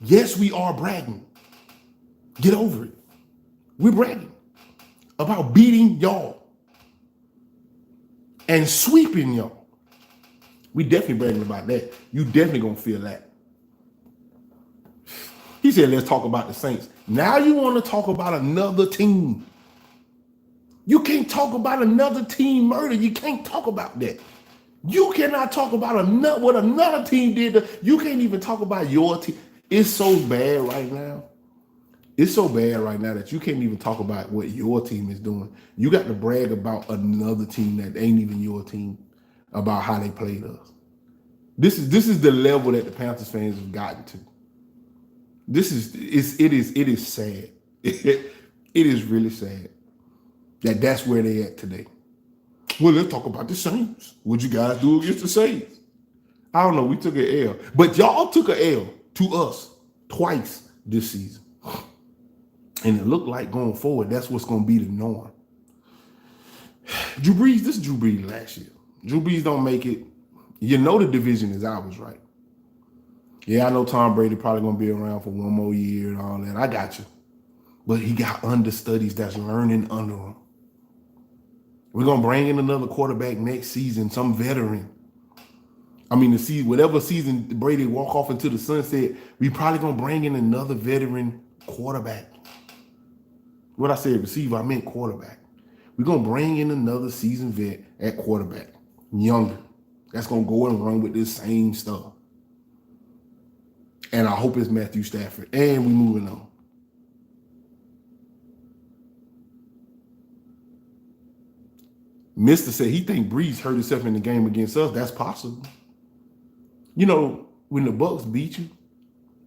S1: Yes, we are bragging. Get over it. We're bragging about beating y'all and sweeping y'all We definitely bragging about that. You definitely gonna feel that. He said, let's talk about the Saints. Now you want to talk about another team. You can't talk about another team murder. You can't talk about that. You cannot talk about what another team did. You can't even talk about your team. It's so bad right now. It's so bad right now that you can't even talk about what your team is doing. You got to brag about another team that ain't even your team, about how they played us. This is the level that the Panthers fans have gotten to. It is sad. It is really sad that's where they at today. Well, let's talk about the Saints. What'd you guys do against the Saints? I don't know. We took an L. But y'all took an L to us twice this season. And it looked like going forward, that's what's going to be the norm. Drew Brees, this is Drew Brees last year. Drew Brees don't make it. You know the division is ours, right? Yeah, I know Tom Brady probably going to be around for one more year and all that. I got you. But he got understudies that's learning under him. We're going to bring in another quarterback next season, some veteran. I mean, whatever season Brady walk off into the sunset, we probably going to bring in another veteran quarterback. What I said receiver, I meant quarterback. We're going to bring in another seasoned vet at quarterback, younger. That's going to go and run with this same stuff. And I hope it's Matthew Stafford. And we moving on. Mister said he think Brees hurt himself in the game against us. That's possible. You know, when the Bucs beat you,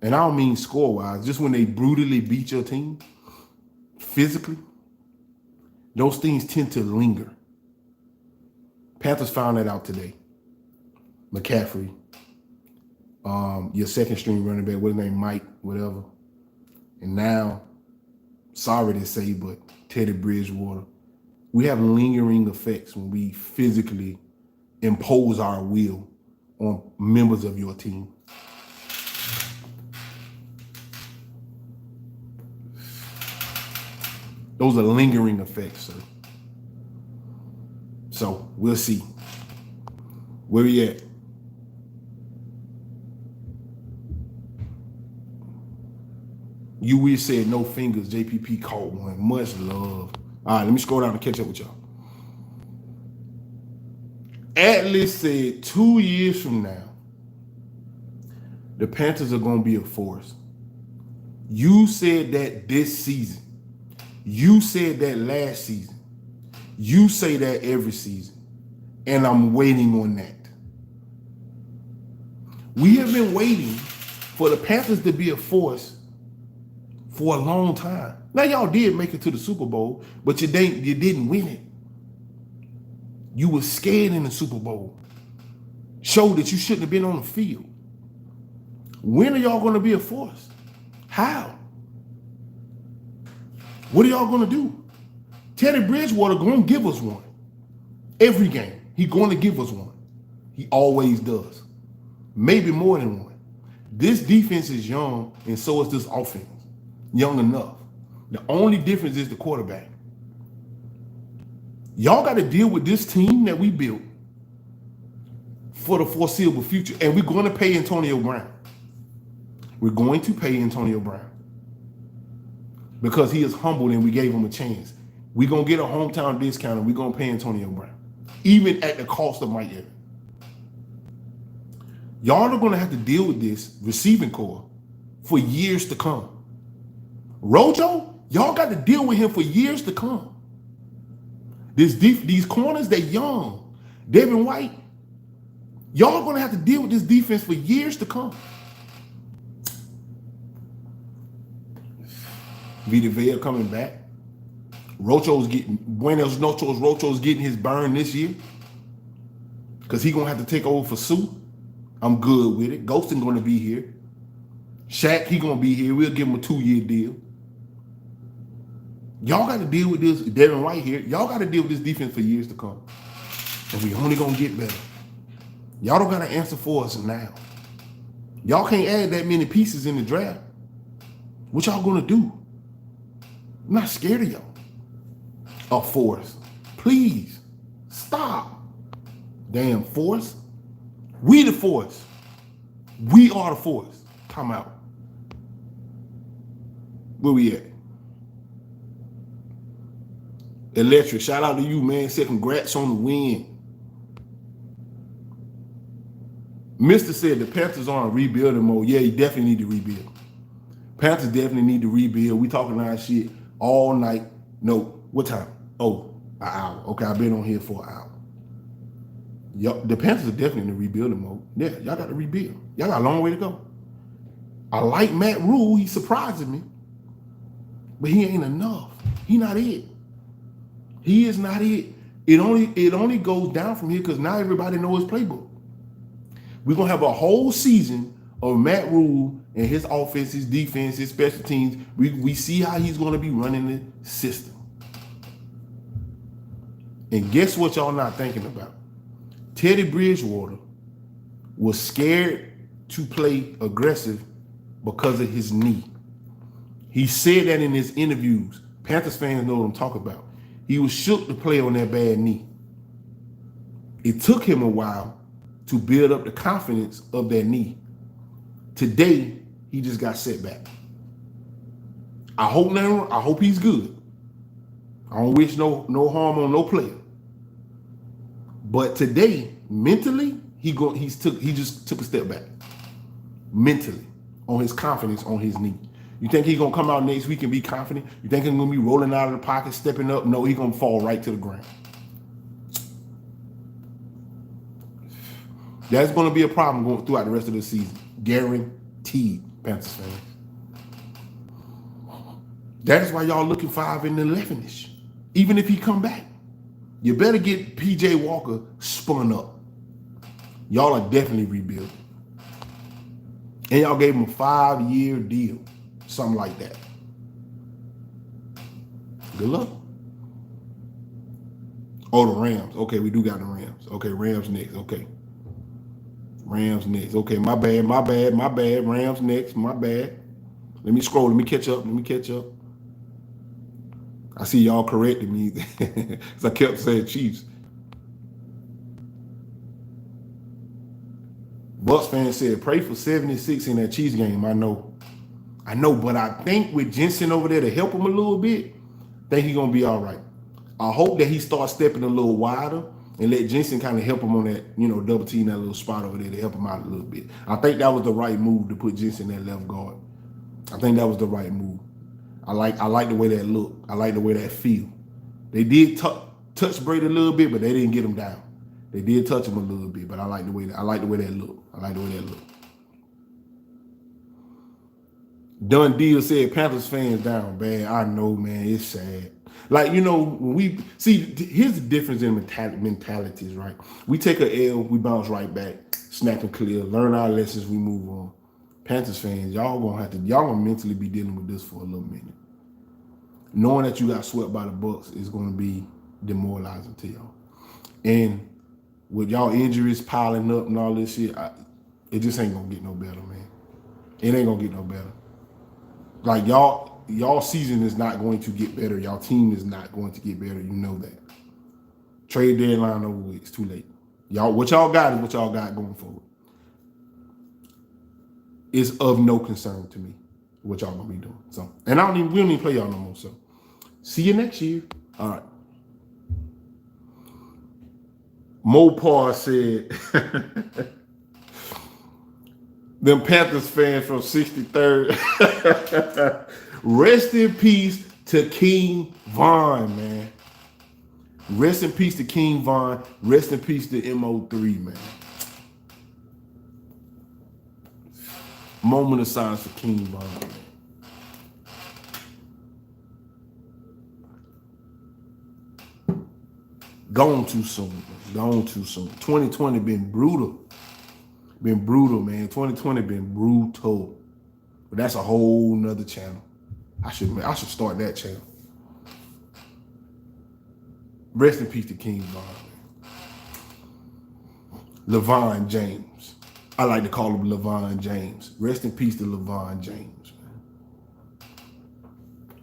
S1: and I don't mean score-wise, just when they brutally beat your team, physically, those things tend to linger. Panthers found that out today. McCaffrey, your second string running back, what's his name, Mike, whatever. And now, sorry to say, but Teddy Bridgewater. We have lingering effects when we physically impose our will on members of your team. Those are lingering effects, sir. So we'll see. Where we at? You will said no fingers. JPP caught one. Much love. All right, let me scroll down and catch up with y'all. Atlas said 2 years from now, the Panthers are going to be a force. You said that this season. You said that last season. You say that every season. And I'm waiting on that. We have been waiting for the Panthers to be a force for a long time. Now, y'all did make it to the Super Bowl, but you didn't win it. You were scared in the Super Bowl. Showed that you shouldn't have been on the field. When are y'all going to be a force? How? What are y'all going to do? Teddy Bridgewater going to give us one. Every game, he's going to give us one. He always does. Maybe more than one. This defense is young, and so is this offense. Young enough. The only difference is the quarterback. Y'all got to deal with this team that we built for the foreseeable future, and we're going to pay Antonio Brown. We're going to pay Antonio Brown because he is humble and we gave him a chance. We're going to get a hometown discount and we're going to pay Antonio Brown, even at the cost of Mike Evans. Y'all are going to have to deal with this receiving core for years to come. Rojo, y'all got to deal with him for years to come. These corners, they're young. Devin White, y'all are going to have to deal with this defense for years to come. Vita Vea coming back. Rocho's getting his burn this year because he's going to have to take over for Sue. I'm good with it. Ghostin going to be here. Shaq, he going to be here. We'll give him a 2-year deal. Y'all got to deal with this. Devin White here. Y'all got to deal with this defense for years to come. And we only going to get better. Y'all don't got to answer for us now. Y'all can't add that many pieces in the draft. What y'all going to do? I'm not scared of y'all. A force. Please. Stop. Damn force. We the force. We are the force. Come out. Where we at? Electric. Shout out to you, man. Say congrats on the win. Mr. said the Panthers are in rebuilding mode. Yeah, you definitely need to rebuild. Panthers definitely need to rebuild. We talking our shit all night. No, what time? Oh, an hour. Okay, I've been on here for an hour. Yup, the Panthers are definitely in the rebuilding mode. Yeah, y'all got to rebuild. Y'all got a long way to go. I like Matt Rule. He's surprising me. But he ain't enough. He not it. He is not it. It only goes down from here because now everybody knows his playbook. We're going to have a whole season of Matt Rule and his offense, his defense, his special teams. We see how he's going to be running the system. And guess what y'all not thinking about? Teddy Bridgewater was scared to play aggressive because of his knee. He said that in his interviews. Panthers fans know what I'm talking about. He was shook to play on that bad knee. It took him a while to build up the confidence of that knee. Today, he just got set back. I hope he's good. I don't wish no harm on no player. But today, mentally, he just took a step back. Mentally, on his confidence on his knee. You think he's gonna come out next week and be confident? You think he's gonna be rolling out of the pocket, stepping up? No, he's gonna fall right to the ground. That's gonna be a problem going throughout the rest of the season. Guaranteed, Panthers fans. That is why y'all looking 5 and 11-ish. Even if he come back, you better get PJ Walker spun up. Y'all are definitely rebuilding. And y'all gave him a 5-year deal. Something like that. Good luck. Oh, the Rams. Okay, we do got the Rams. Okay, Rams next. Okay. Rams next. Okay, my bad. Rams next. My bad. Let me scroll. Let me catch up. I see y'all correcting me because I kept saying Chiefs. Bucs fans said, pray for 76 in that Chiefs game. I know, but I think with Jensen over there to help him a little bit, I think he's going to be all right. I hope that he starts stepping a little wider and let Jensen kind of help him on that, double team that little spot over there to help him out a little bit. I think that was the right move to put Jensen at left guard. I think that was the right move. I like the way that looked. I like the way that feel. They did touch Brady a little bit, but they didn't get him down. They did touch him a little bit, but I like the way that looked. Done deal said Panthers fans down bad. I know, man. It's sad. Like, when we see, here's the difference in mentalities, right? We take a L, we bounce right back, snap and clear, learn our lessons, we move on. Panthers fans, y'all gonna mentally be dealing with this for a little minute. Knowing that you got swept by the Bucs is gonna be demoralizing to y'all. And with y'all injuries piling up and all this shit, it just ain't gonna get no better, man. It ain't gonna get no better. Like y'all season is not going to get better. Y'all team is not going to get better. You know that. Trade deadline over with. It's too late. What y'all got is what y'all got going forward. It's of no concern to me what y'all gonna be doing. So, and we don't even play y'all no more. So, see you next year. All right. Mopar said, them Panthers fans from 63rd. Rest in peace to King Von, man. Rest in peace to King Von. Rest in peace to MO3, man. Moment of silence for King Von, man. Gone too soon. 2020 been brutal. Been brutal, man. 2020 been brutal. But that's a whole nother channel. I should start that channel. Rest in peace to King Von, man. LeVon James. I like to call him LeVon James. Rest in peace to LeVon James,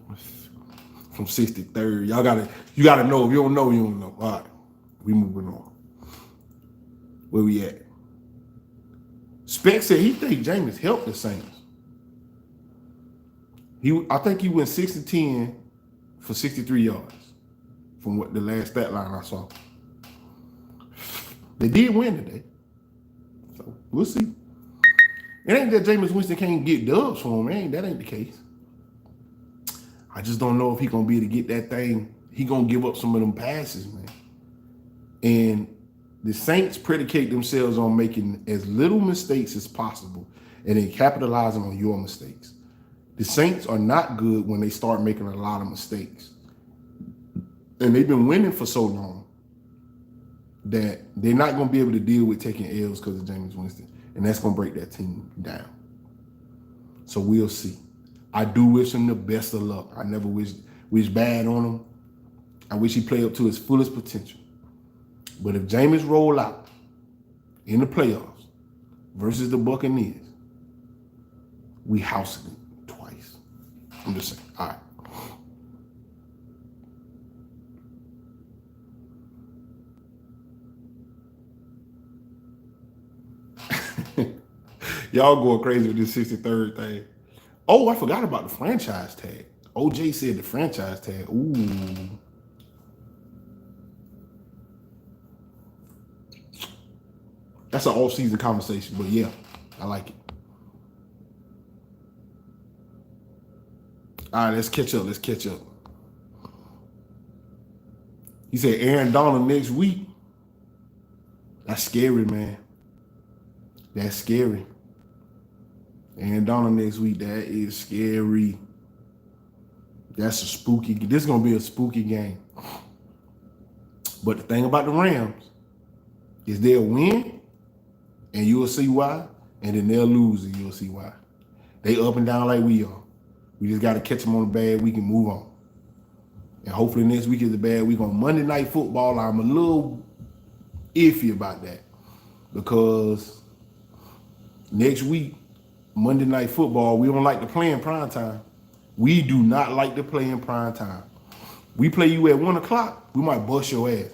S1: man. From 63rd. You gotta know. If you don't know, you don't know. All right. We moving on. Where we at? Speck said he think Jameis helped the Saints. I think he went 6-10 for 63 yards from what the last stat line I saw. They did win today. So we'll see. It ain't that Jameis Winston can't get dubs for him, man. That ain't the case. I just don't know if he gonna be able to get that thing. He gonna give up some of them passes, man. And the Saints predicate themselves on making as little mistakes as possible and then capitalizing on your mistakes. The Saints are not good when they start making a lot of mistakes. And they've been winning for so long that they're not going to be able to deal with taking L's because of Jameis Winston. And that's going to break that team down. So we'll see. I do wish him the best of luck. I never wish bad on him. I wish he played up to his fullest potential. But if Jameis roll out in the playoffs versus the Buccaneers, we housing him twice. I'm just saying. All right. Y'all going crazy with this 63rd thing. Oh, I forgot about the franchise tag. OJ said the franchise tag. Ooh. That's an all-season conversation, but yeah, I like it. All right, let's catch up. He said Aaron Donald next week. That's scary, man. That's scary. Aaron Donald next week, that is scary. That's a spooky. This is going to be a spooky game. But the thing about the Rams is they'll win, and you'll see why, and then they'll lose, and you'll see why. They up and down like we are. We just got to catch them on a bad week and move on. And hopefully next week is a bad week. On Monday Night Football, I'm a little iffy about that because next week, Monday Night Football, we don't like to play in prime time. We do not like to play in prime time. We play you at 1 o'clock, we might bust your ass.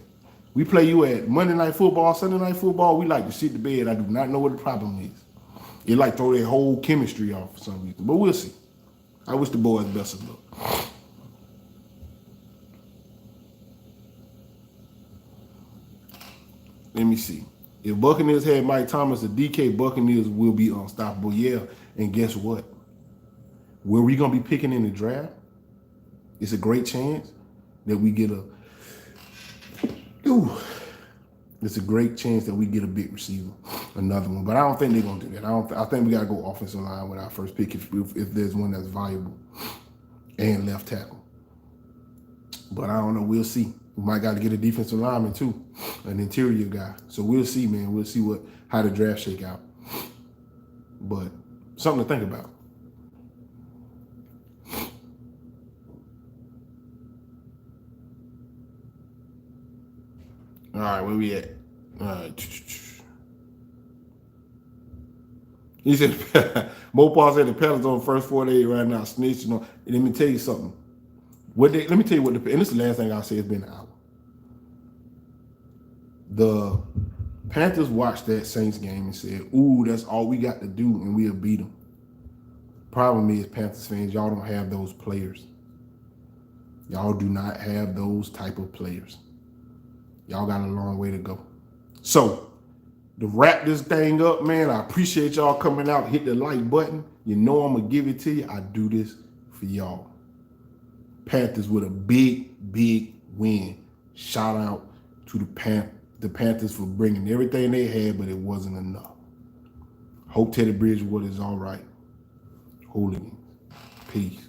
S1: We play you at Monday Night Football, Sunday Night Football, we like to sit to bed. I do not know what the problem is. It like throw their whole chemistry off for some reason. But we'll see. I wish the boys best of luck. Let me see. If Buccaneers had Mike Thomas or DK, Buccaneers will be unstoppable. Yeah, and guess what? Where we going to be picking in the draft, it's a great chance that we get it's a great chance that we get a big receiver, another one. But I don't think they're going to do that. I think we got to go offensive line with our first pick if there's one that's valuable, and left tackle. But I don't know. We'll see. We might got to get a defensive lineman too, an interior guy. So we'll see, man. We'll see how the draft shake out. But something to think about. All right, where we at? All right. He said, Mopar said the Panthers on the first 4 days right now snitching on. Let me tell you something. Let me tell you what, and this is the last thing I'll say. It's been an hour. The Panthers watched that Saints game and said, ooh, that's all we got to do and we'll beat them. Problem is, Panthers fans, y'all don't have those players. Y'all do not have those type of players. Y'all got a long way to go. So, to wrap this thing up, man, I appreciate y'all coming out. Hit the like button. You know I'm going to give it to you. I do this for y'all. Panthers with a big, big win. Shout out to the Panthers for bringing everything they had, but it wasn't enough. Hope Teddy Bridgewater is all right. Hooligans. Peace.